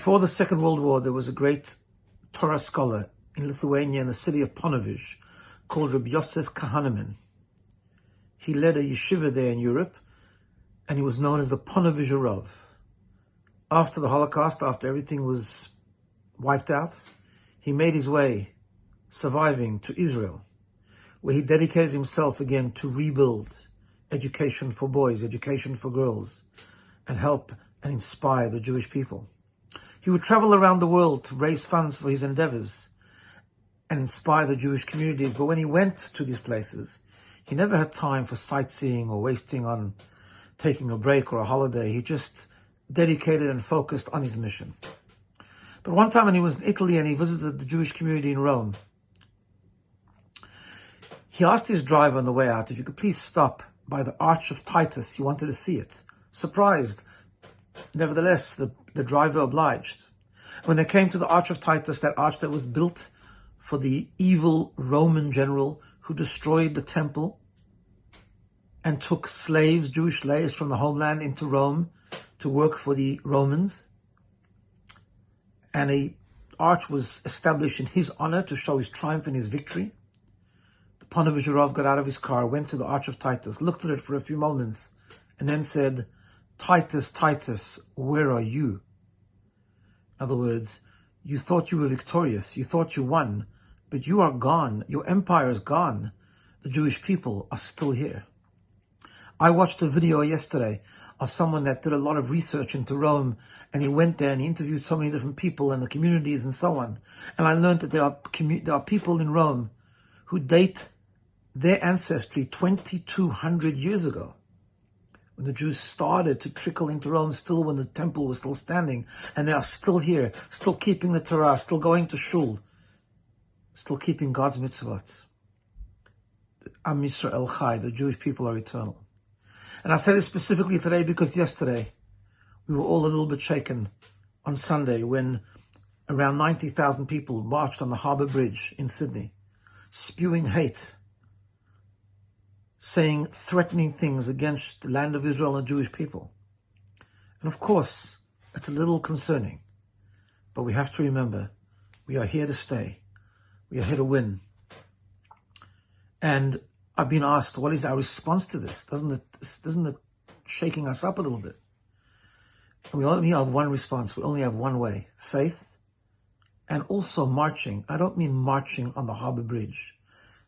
Before the Second World War, there was a great Torah scholar in Lithuania in the city of Ponevezh called Rabbi Kahneman. He led a yeshiva there in Europe, and he was known as the Ponevezh Rav. After the Holocaust, after everything was wiped out, he made his way, surviving, to Israel, where he dedicated himself again to rebuild education for boys, education for girls, and help and inspire the Jewish people. He would travel around the world to raise funds for his endeavors and inspire the Jewish communities. But when he went to these places, he never had time for sightseeing or wasting on taking a break or a holiday. He just dedicated and focused on his mission. But one time when he was in Italy and he visited the Jewish community in Rome, he asked his driver on the way out if he could please stop by the Arch of Titus. He wanted to see it. Surprised, nevertheless, the driver obliged. When they came to the Arch of Titus, that arch that was built for the evil Roman general who destroyed the temple and took slaves, Jewish slaves from the homeland into Rome to work for the Romans, and an arch was established in his honor to show his triumph and his victory. The Ponevezh Rav got out of his car, went to the Arch of Titus, looked at it for a few moments, and then said, "Titus, Titus, where are you?" In other words, you thought you were victorious, you thought you won, but you are gone. Your empire is gone. The Jewish people are still here. I watched a video yesterday of someone that did a lot of research into Rome, and he went there and he interviewed so many different people and the communities and so on. And I learned that there are people in Rome who date their ancestry 2,200 years ago, when the Jews started to trickle into Rome, still when the temple was still standing, and they are still here, still keeping the Torah, still going to shul, still keeping God's mitzvot. Am Yisrael Chai, the Jewish people are eternal. And I say this specifically today because yesterday we were all a little bit shaken on Sunday when around 90,000 people marched on the Harbour Bridge in Sydney, spewing hate, saying threatening things against the land of Israel and Jewish people. And of course, it's a little concerning, but we have to remember, we are here to stay. We are here to win. And I've been asked, what is our response to this? Doesn't it shaking us up a little bit? And we only have one response. We only have one way: faith, and also marching. I don't mean marching on the Harbour Bridge.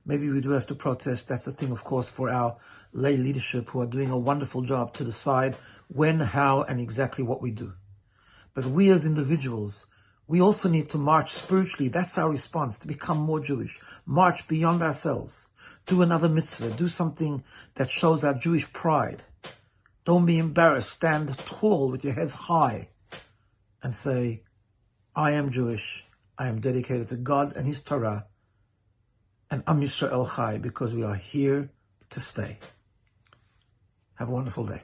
Maybe we do have to protest. That's a thing, of course, for our lay leadership who are doing a wonderful job to decide when, how, and exactly what we do. But we as individuals, we also need to march spiritually. That's our response, to become more Jewish. March beyond ourselves. Do another mitzvah. Do something that shows our Jewish pride. Don't be embarrassed. Stand tall with your heads high and say, I am Jewish. I am dedicated to God and His Torah. And Am Yisrael Chai, because we are here to stay. Have a wonderful day.